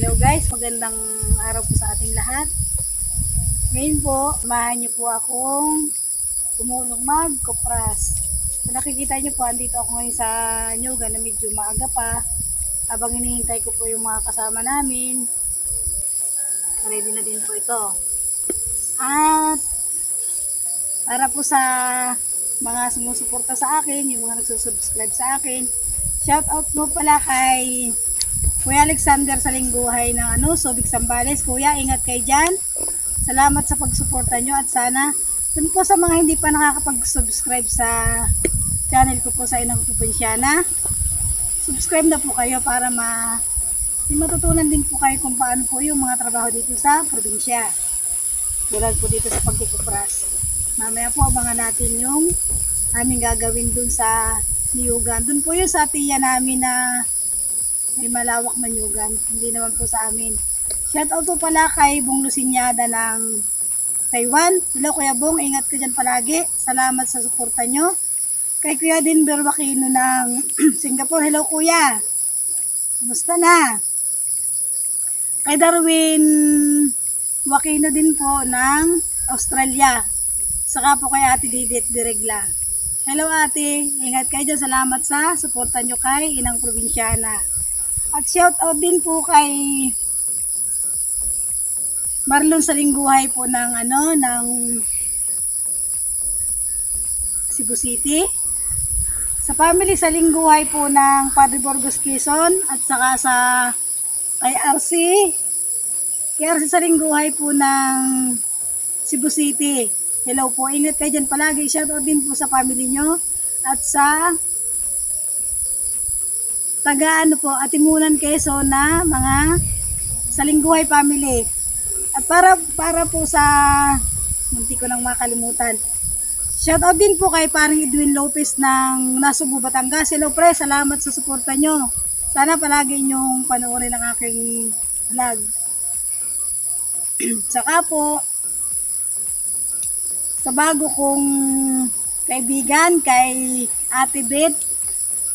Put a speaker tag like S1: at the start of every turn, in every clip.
S1: Hello guys, magandang araw po sa ating lahat. Ngayon po, samahan niyo po akong tumulong mag-kopras. Kung nakikita niyo po, andito ako ngayon sa Nyugan na medyo maaga pa. Habang hinihintay ko po yung mga kasama namin. Ready na din po ito. At para po sa mga sumusuporta sa akin, yung mga nagsusubscribe sa akin, shout out mo pala kay Kuya Alexander sa lingguhay ng Subic Zambales. Kuya, ingat kayo dyan. Salamat sa pagsuporta nyo at sana dun po sa mga hindi pa nakakapag-subscribe sa channel ko po sa Inang Probinsyana, subscribe na po kayo para matutunan din po kayo kung paano po yung mga trabaho dito sa probinsya. Tulad po dito sa pagkukupras. Mamaya po abangan natin yung aming gagawin dun sa Niyugan. Dun po yung sa tiya namin na may malawak na nyugan, hindi naman po sa amin. Shoutout po pala kay Bong Lusinyada ng Taiwan. Hello Kuya Bong, ingat ka dyan palagi. Salamat sa suporta nyo. Kay Kuya Dinber Wakino ng Singapore. Hello Kuya, kumusta na? Kay Darwin Wakino din po ng Australia. Saka po kay Ate Didit Diregla. Hello ate, ingat kayo dyan. Salamat sa suporta nyo kay Inang Probinsyana. At shout out din po kay Marlon sa lingguhay po ng Cebu City. Sa family sa lingguhay po ng Padre Burgos Quezon at saka sa kay RC. Kay RC sa lingguhay po ng Cebu City. Hello po, ingat kayo dyan palagi. Shout out din po sa family nyo at sa taga Atimunan Quezon na mga sa lingguhay family. At para po sa munti ko nang makalimutan. Shoutout din po kay paring Edwin Lopez ng Nasugbu, Batangas. Hello pre, salamat sa suporta nyo. Sana palagi nyong panoorin ang aking vlog. Tsaka po sa bago kong kaibigan kay Ate Beth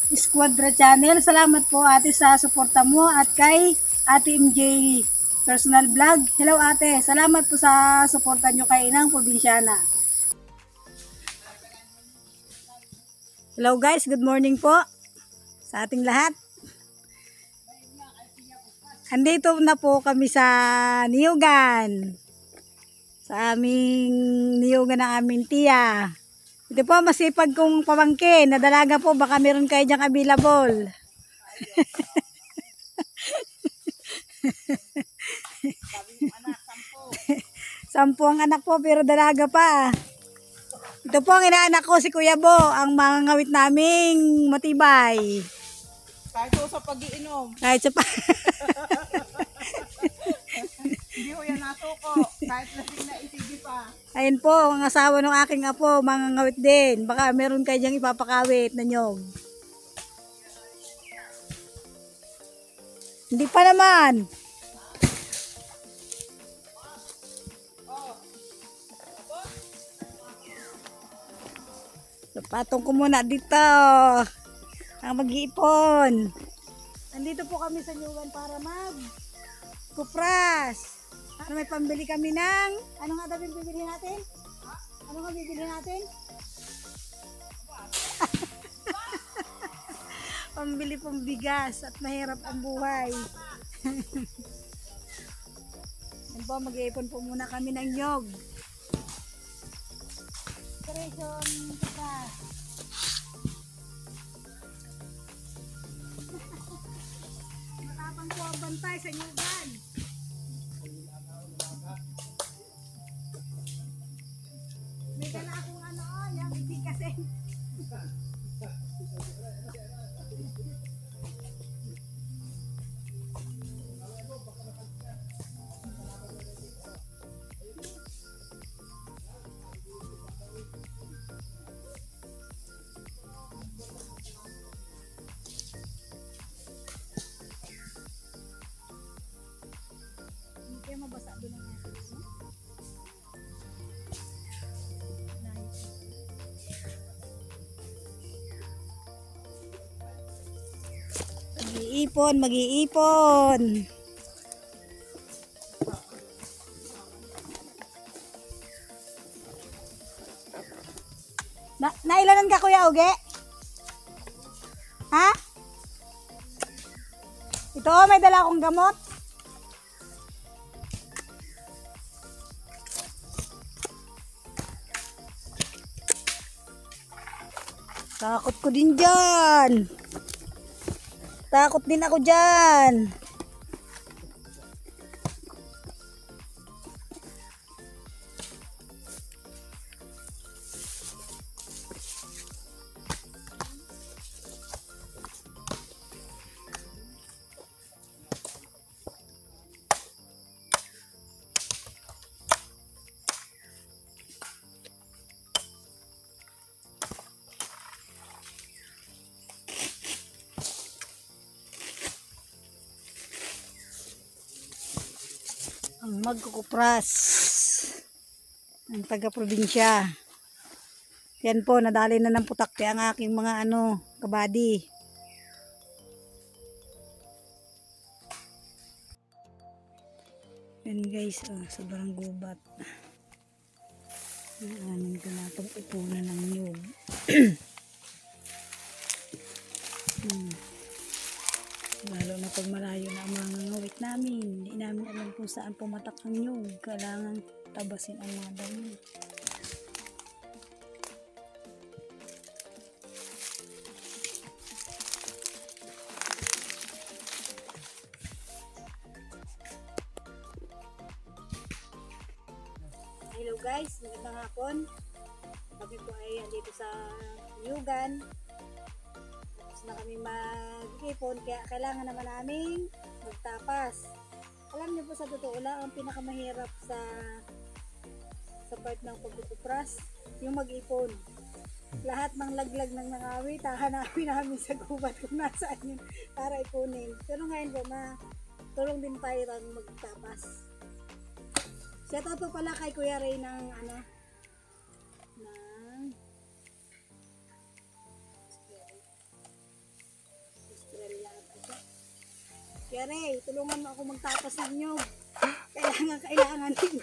S1: Squadra Channel. Salamat po ate sa suporta mo at kay Ate MJ Personal Vlog. Hello ate, salamat po sa suporta nyo kay Inang Probinsyana. Hello guys, good morning po sa ating lahat. Andito na po kami sa Niyugan. Sa aming Niyugan ng aming tiya. Ito po, masipag kong pamangkin. Nadalaga po, baka meron kayo diyang available. Sampu ang anak po, pero dalaga pa. Ito po ang inaanak ko, si Kuya Bo, ang mga ngawit naming matibay.
S2: Kahit sa pag-iinom.
S1: Kahit sa
S2: Hindi ko yan nasuko. Kahit lasing na isigi pa.
S1: Ayun po, ang asawa ng aking apo, mga ngawit din. Baka meron kayo diyang ipapakawit na nyog. Hindi pa naman. Patong ko muna dito. Ang mag-iipon. Nandito po kami sa Nyugan para mag-kupras. May pambili kami ng, ano nga daw bibili natin? Ano nga bibili natin? Pambili pong bigas at mahirap ang buhay. Yan po, mag-iipon po muna kami ng nyog. Operation Kupras. Matapang po ang bantay sa Nyugan. May dala akong yung ibig kasi. Hindi kayo mabasa doon ang akin. Mag-iipon. Kuya Uge? Ha? Ito, may dala akong gamot. Takot ko din dyan. Takot din ako dyan. Ang magkukupras ang taga-probinsya. Yan po, nadali na ng putakti ang aking mga kabady. Yan guys, sobrang gubat. Anin ko na itong upunan ng nyug. Lalo na pag malayo na ang mga ngawit namin, hindi namin alam kung saan pumatak ang nyug. Kailangan tabasin ang mga dami. Hello guys, magandang hapon. Kami po ay andito sa Nyugan. Na kami mag-ipon, kaya kailangan naman namin magtapas. Alam niyo po, sa totoo lang, ang pinakamahirap sa part ng pagkukupras, yung mag-ipon. Lahat ng laglag ng nangawit, hahanapin namin sa gubat kung nasaan yun para ipunin. Pero ngayon po, tulong din tayo ng magtapas. Shoutout po pala kay Kuya Ray ng Kuya Ray, tulungan mo ako magtapas ng nyug. Kailangan din.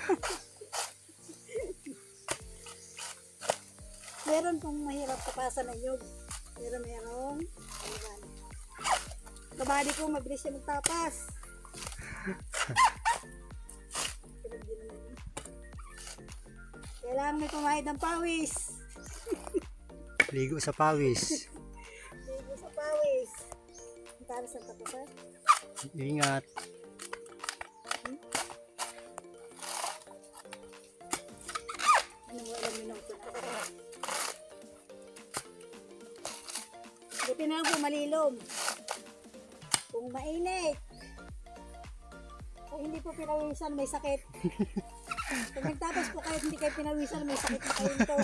S1: Meron pong mahirap tapasan ng nyug. Pero merong kabady ko, mabilis siya magtapas. Kailangan may pumahid ng pawis.
S3: Ligo sa pawis.
S1: Ligo sa pawis. Ang talas ng tapasan.
S3: Ingat. Buti na lang po malilom. Kung mainit, kung hindi po pinawisan, may sakit. Pag nagtapas po kahit hindi kayo pinawisan, may sakit na kayo nito.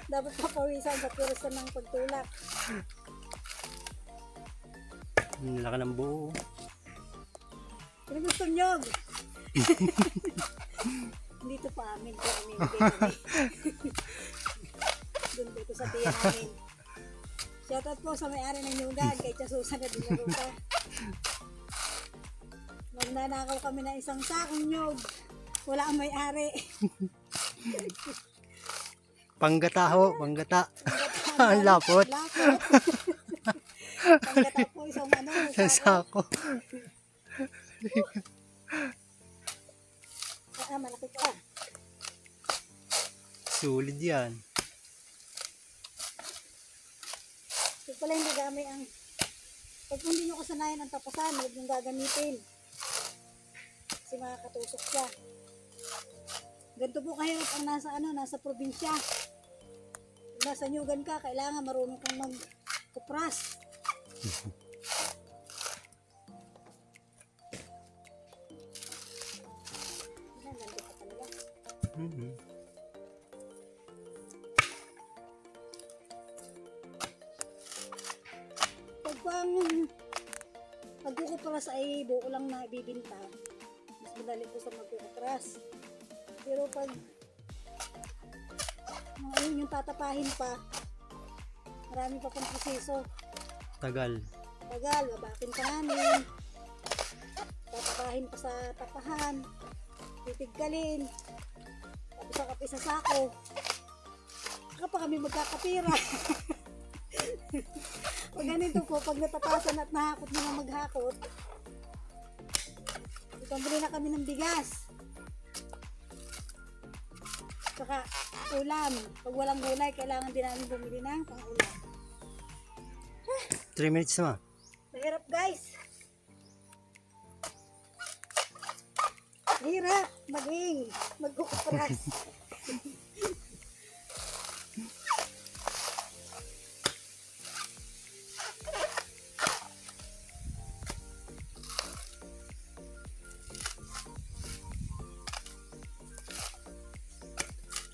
S3: Dapat papawisan sa pirasan ng pagtulak. Nalaka ng buo.
S1: Ano gusto nyo? Dito pa amin. Doon dito sa tiyan namin. Shoutout po sa may-ari ng Nyugan, kay Chasusan na din na ruta. Magnanakaw kami ng isang sakong nyug. Wala ang may-ari.
S3: Panggata ho, panggata. Ang lapot.
S1: Panggata po isang
S3: Sa sako.
S1: Malaki ka.
S3: Sulit yan.
S1: Ito pala hindi gamay ang... Pag hindi nyo kasanayan ang tapasan, huwag nyo gagamitin. Kasi makakatusok siya. Ganito po kahirap ang nasa probinsya. Kung nasa Nyugan ka, kailangan marunong kang magkupras. Pag pang magkukupras ay buo lang na ibibinta, mas madali po sa magkukupras. Pero pag yung tatapahin pa, marami pa pang proseso.
S3: Tagal.
S1: Babakin pa namin. Tatapahin pa sa tapahan. Titigkalin. Tapos ang kapi sa sako.
S3: Saka pa kami magkakapira. Pag ganito po, pag natatasan at nahakot mo na maghakot, pambili na kami ng bigas. Saka ulam. Pag walang gulay, kailangan din namin bumili ng pang-ulam.
S4: 3 minutes naman.
S3: Mahirap guys. Mahirap magkukupras.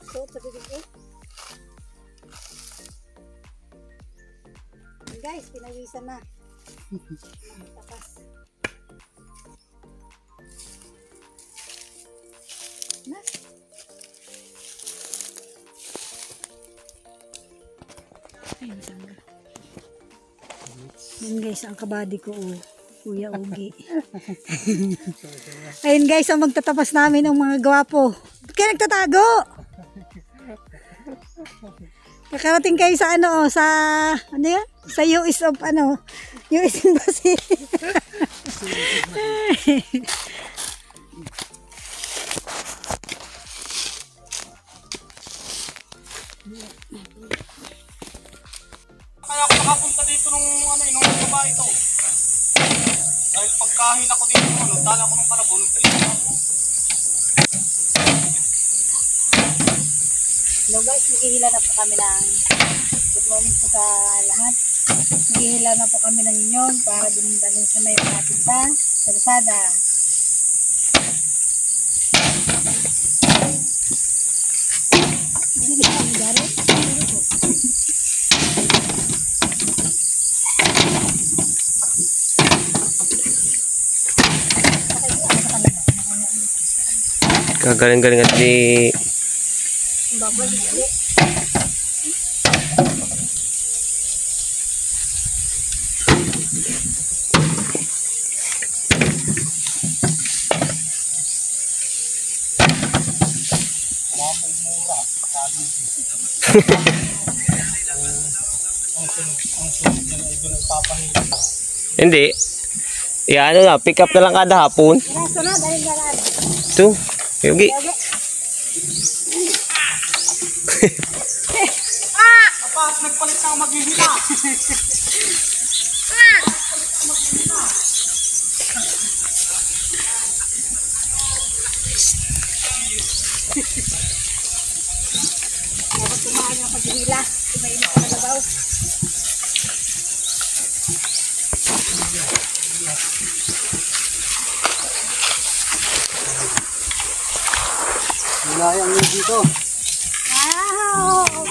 S3: So, sa bibig eh. Guys, pinawisan na. Tapas. Na. Yan guys, ang kabady ko Kuya Ugi. Ayun guys, ang magtatapas namin ang mga gwapo. Ba't kayo nagtatago? Nakarating kayo sa sa yan? Sa US of US Embassy.
S5: Kaya ako nakapunta dito nung babae ito. Dahil pagkahin ako dito dala ko ng kalabon.
S1: Hello guys, maghihila na po kami ng good morning po sa lahat. Maghihila na po kami ng inyong para dumindalin sa may natin sa Lazada. Hindi na kami gari.
S4: Kagaling-galing at ni Hindi. Ano na, pick up na lang kada hapon.
S3: Sunod, dahil galaan.
S4: Ito, Yogi.
S5: Kapag nagpalit na ako maghihila.
S3: Dapat tumahan ng paghihila. Mainit na labaw.
S4: Nilayang nyo dito.
S3: Wow!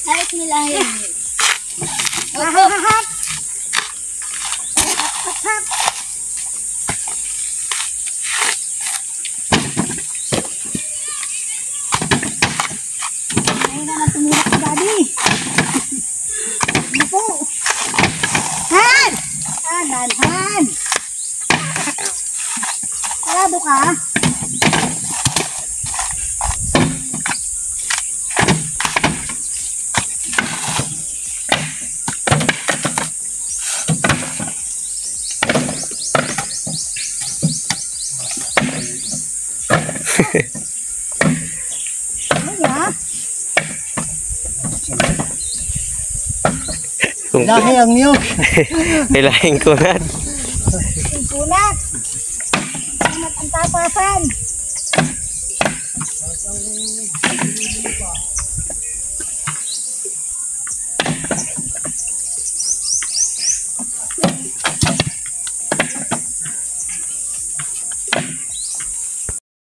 S1: Halit nila yun.
S3: Hahahap! Hahahap! Ayun naman tumulak si Daddy. Ano po? Han! Han! Sarado ka?
S4: Lahi ang niyog.
S3: Ang
S4: Ilahin ko na.
S3: kunat! Kunat ang tapasan!